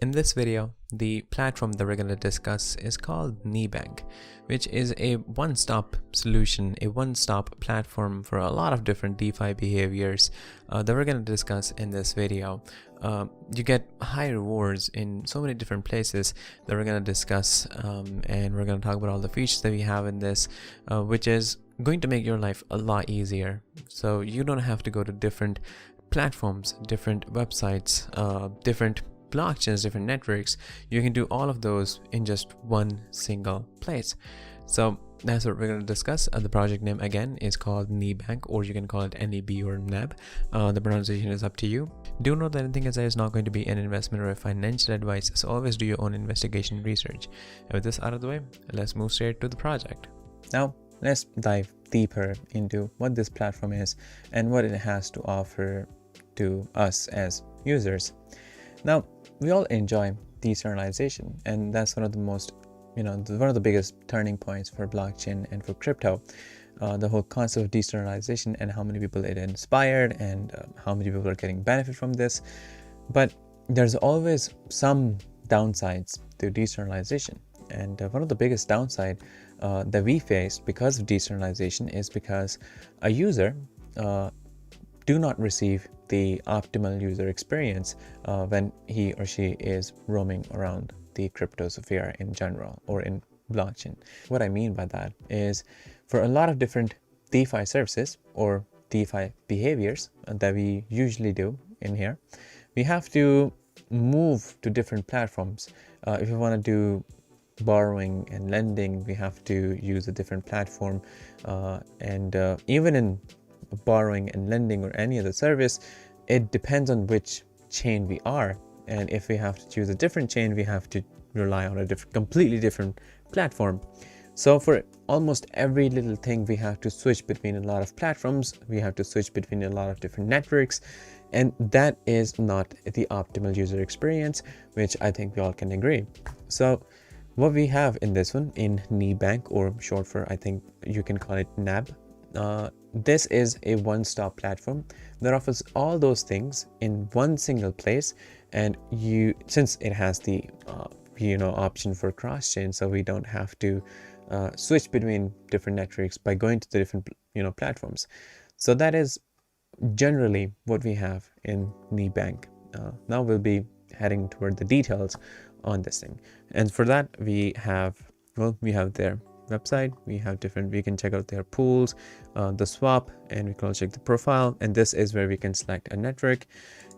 In this video, the platform that we're going to discuss is called NEB, which is a one-stop solution, a one-stop platform for a lot of different DeFi behaviors that we're going to discuss in this video. You get high rewards in so many different places that we're going to discuss, and we're going to talk about all the features that we have in this, which is going to make your life a lot easier. So you don't have to go to different platforms, different websites, different blockchains, different networks. You can do all of those in just one single place. So that's what we're going to discuss. The project name again is called NEB, or you can call it NEB or NEB. The pronunciation is up to you. Do note that anything I say is not going to be an investment or a financial advice, so always do your own investigation research. And with this out of the way, let's move straight to the project. Now let's dive deeper into what this platform is and what it has to offer to us as users. Now, we all enjoy decentralization, and that's one of the most, one of the biggest turning points for blockchain and for crypto. The whole concept of decentralization and how many people it inspired and how many people are getting benefit from this. But there's always some downsides to decentralization, and one of the biggest downside that we face because of decentralization is because a user do not receive the optimal user experience when he or she is roaming around the crypto sphere in general or in blockchain. What I mean by that is, for a lot of different DeFi services or DeFi behaviors that we usually do in here, we have to move to different platforms. If you want to do borrowing and lending, we have to use a different platform, and even in borrowing and lending or any other service, it depends on which chain we are, and if we have to choose a different chain, we have to rely on a completely different platform. So for almost every little thing, we have to switch between a lot of platforms, we have to switch between a lot of different networks, and that is not the optimal user experience, which I think we all can agree. So what we have in this one, in NEB, or short for, I think you can call it NEB, this is a one-stop platform that offers all those things in one single place, and since it has the option for cross-chain, so we don't have to switch between different networks by going to the different platforms. So that is generally what we have in NEB. Now we'll be heading toward the details on this thing, and for that we have their website, we can check out their pools, the swap, and we can also check the profile, and this is where we can select a network.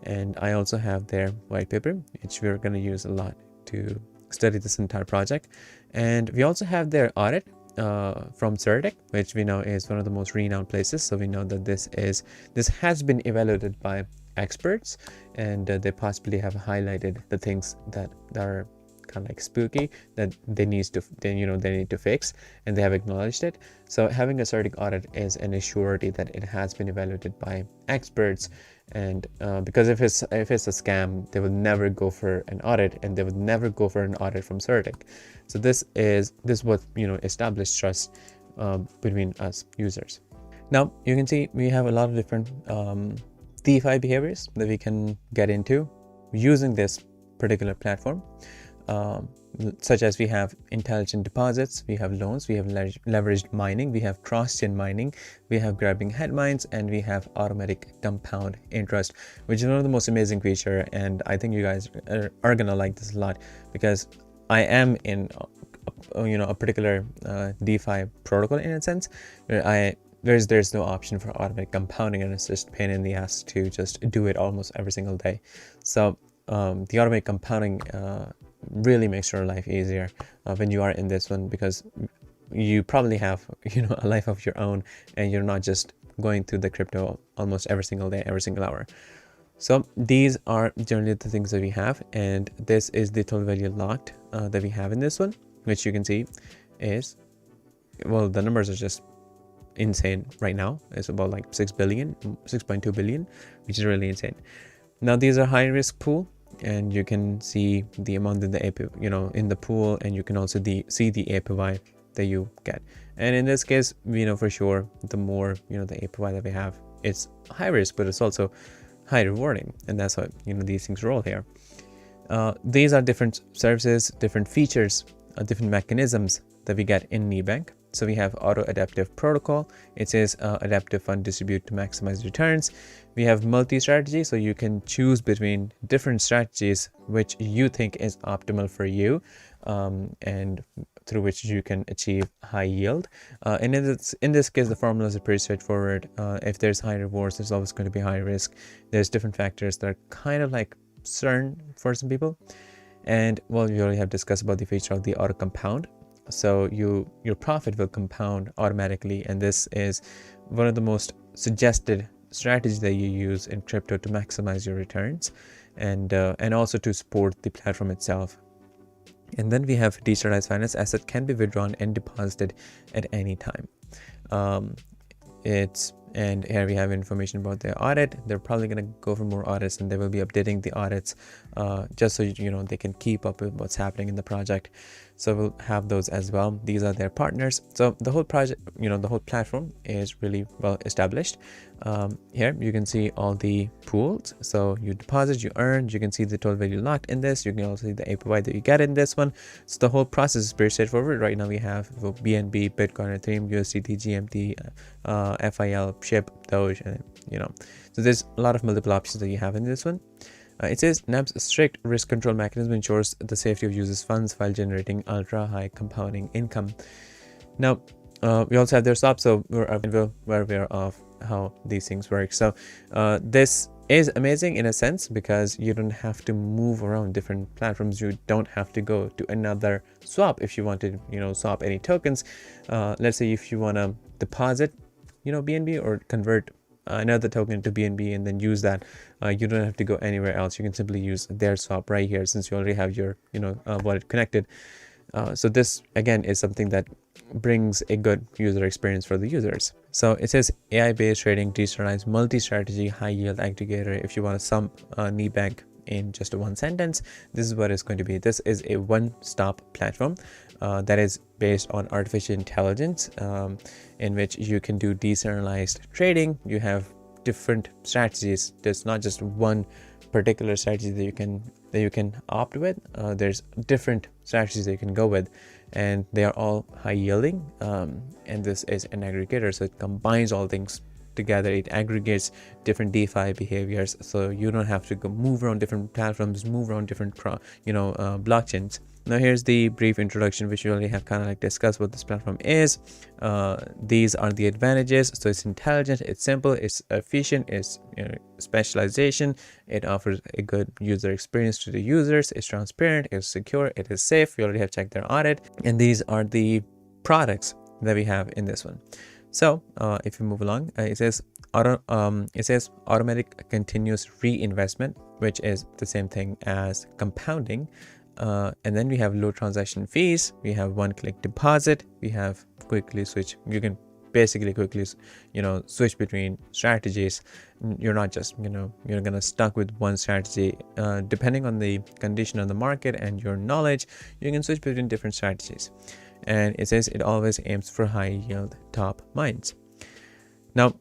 And I also have their white paper, which we're going to use a lot to study this entire project. And we also have their audit from Certic, which we know is one of the most renowned places, so we know that this has been evaluated by experts, and they possibly have highlighted the things that are kind of like spooky that they need to fix, and they have acknowledged it. So having a Certic audit is an assurity that it has been evaluated by experts, and because if it's a scam, they would never go for an audit, and they would never go for an audit from Certic. So this what established trust between us users. Now you can see we have a lot of different DeFi behaviors that we can get into using this particular platform. Such as we have intelligent deposits, we have loans, we have leveraged mining, we have cross-chain mining, we have grabbing head mines, and we have automatic compound interest, which is one of the most amazing feature. And I think you guys are gonna like this a lot, because I am in a particular DeFi protocol in a sense where there's no option for automatic compounding, and it's just a pain in the ass to just do it almost every single day. So the automatic compounding really makes your life easier when you are in this one, because you probably have a life of your own, and you're not just going through the crypto almost every single day, every single hour. So these are generally the things that we have, and this is the total value locked that we have in this one, which you can see is, well, the numbers are just insane right now. It's about like 6.2 billion, which is really insane. Now these are high risk pool, and you can see the amount in the APY, in the pool, and you can also see the APY that you get. And in this case, we know for sure the more the APY that we have, it's high risk, but it's also high rewarding, and that's how these things roll here. These are different services, different features, different mechanisms that we get in NEB. So we have auto adaptive protocol. It says adaptive fund distribute to maximize returns. We have multi-strategy, so you can choose between different strategies which you think is optimal for you, and through which you can achieve high yield. And in this case, the formulas are pretty straightforward. If there's high rewards, there's always going to be high risk. There's different factors that are kind of like certain for some people. And well, we already have discussed about the feature of the auto compound. So your profit will compound automatically, and this is one of the most suggested strategies that you use in crypto to maximize your returns, and also to support the platform itself. And then we have decentralized finance. Asset can be withdrawn and deposited at any time. And here we have information about their audit. They're probably going to go for more audits, and they will be updating the audits just so you know they can keep up with what's happening in the project. So we'll have those as well. These are their partners. So the whole project, the whole platform is really well established. Here you can see all the pools. So you deposit, you earn, you can see the total value locked in this. You can also see the APY that you get in this one. So the whole process is pretty straightforward. Right now we have BNB, Bitcoin, Ethereum, USDT, GMT, FIL, SHIB, Doge, and so there's a lot of multiple options that you have in this one. It says NEB's strict risk control mechanism ensures the safety of users' funds while generating ultra high compounding income. Now, we also have their swap, so we're aware of how these things work. So this is amazing in a sense because you don't have to move around different platforms. You don't have to go to another swap if you want to swap any tokens. Let's say if you want to deposit BNB or convert another token to BNB and then use that, you don't have to go anywhere else. You can simply use their swap right here since you already have your wallet connected. So this again is something that brings a good user experience for the users. So it says AI-based trading, decentralized, multi-strategy, high yield aggregator. If you want to sum NEB in just one sentence, this is what it's going to be. This is a one-stop platform that is based on artificial intelligence, in which you can do decentralized trading. You have different strategies. There's not just one particular strategy that you can opt with. There's different strategies that you can go with, and they are all high yielding. And this is an aggregator, so it combines all things together. It aggregates different DeFi behaviors, so you don't have to go move around different platforms, move around different blockchains. Now here's the brief introduction, which we already have kind of like discussed what this platform is. These are the advantages. So it's intelligent, it's simple, it's efficient, it's specialization, it offers a good user experience to the users, it's transparent, it's secure, it is safe. We already have checked their audit, and these are the products that we have in this one. So if we move along, it says automatic continuous reinvestment, which is the same thing as compounding. And then we have low transaction fees. We have one-click deposit. We have quickly switch. You can basically quickly switch between strategies. You're not just you're gonna stuck with one strategy. Depending on the condition of the market and your knowledge, you can switch between different strategies. And it says it always aims for high yield top mines. Now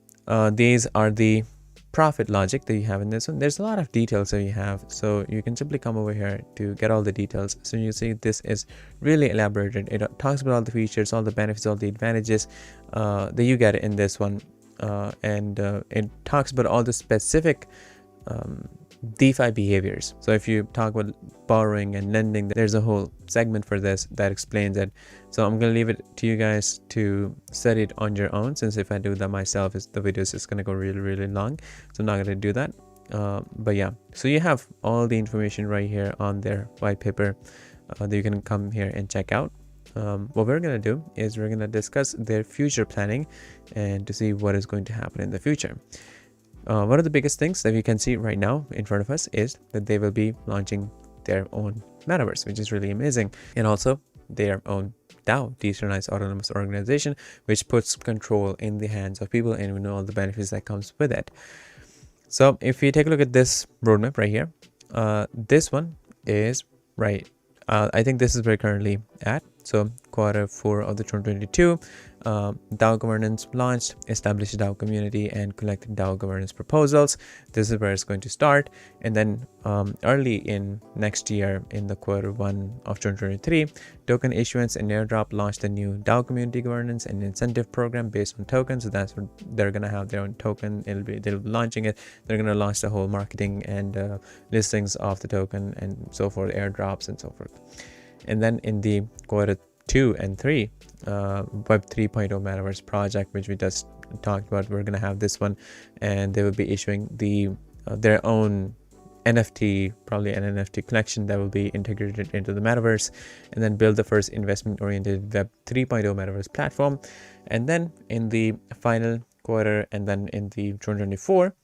these are the profit logic that you have in this one. There's a lot of details that you have, so you can simply come over here to get all the details. So you see this is really elaborated. It talks about all the features, all the benefits, all the advantages that you get in this one, and it talks about all the specific DeFi behaviors. So if you talk about borrowing and lending, there's a whole segment for this that explains it. So I'm going to leave it to you guys to study it on your own, since if I do that myself, the video is just going to go really long. So I'm not going to do that. But yeah, so you have all the information right here on their white paper that you can come here and check out. What we're going to do is we're going to discuss their future planning and to see what is going to happen in the future. One of the biggest things that we can see right now in front of us is that they will be launching their own metaverse, which is really amazing, and also their own DAO, decentralized autonomous organization, which puts control in the hands of people, and we know all the benefits that comes with it. So if we take a look at this roadmap right here, this one is right. I think this is where currently at. So Q4 of the 2022, DAO governance launched, establish a DAO community, and collect DAO governance proposals. This is where it's going to start. And then early in next year, in the Q1 of 2023, token issuance and airdrop launched a new DAO community governance and incentive program based on tokens. So that's what they're gonna have, their own token. They'll be launching it. They're gonna launch the whole marketing and listings of the token and so forth, airdrops and so forth. And then in the Q2 and 3, Web 3.0 Metaverse project, which we just talked about, we're gonna have this one, and they will be issuing their own NFT, probably an NFT collection that will be integrated into the metaverse, and then build the first investment-oriented Web 3.0 Metaverse platform. And then in the final quarter, and then in the 2024,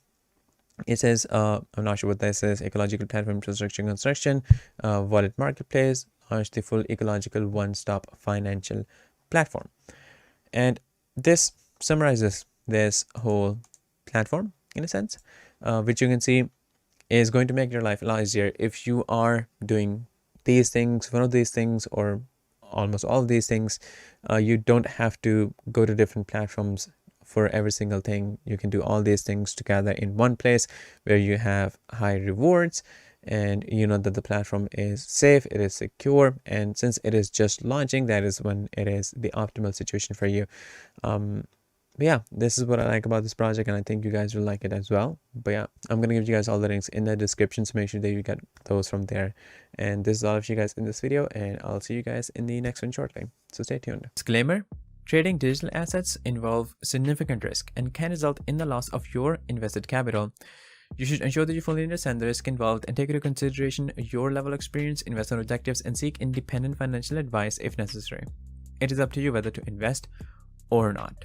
it says, I'm not sure what this is, ecological platform infrastructure construction, wallet marketplace, launch the full ecological one-stop financial platform. And this summarizes this whole platform in a sense, which you can see is going to make your life a lot easier if you are doing these things, one of these things, or almost all of these things. You don't have to go to different platforms for every single thing. You can do all these things together in one place where you have high rewards, and you know that the platform is safe, it is secure, and since it is just launching, that is when it is the optimal situation for you. But yeah, this is what I like about this project, and I think you guys will like it as well. But yeah, I'm gonna give you guys all the links in the description, so make sure that you get those from there. And this is all of you guys in this video, and I'll see you guys in the next one shortly, so stay tuned. Disclaimer: trading digital assets involve significant risk and can result in the loss of your invested capital. You should ensure that you fully understand the risk involved and take into consideration your level of experience, investment objectives, and seek independent financial advice if necessary. It is up to you whether to invest or not.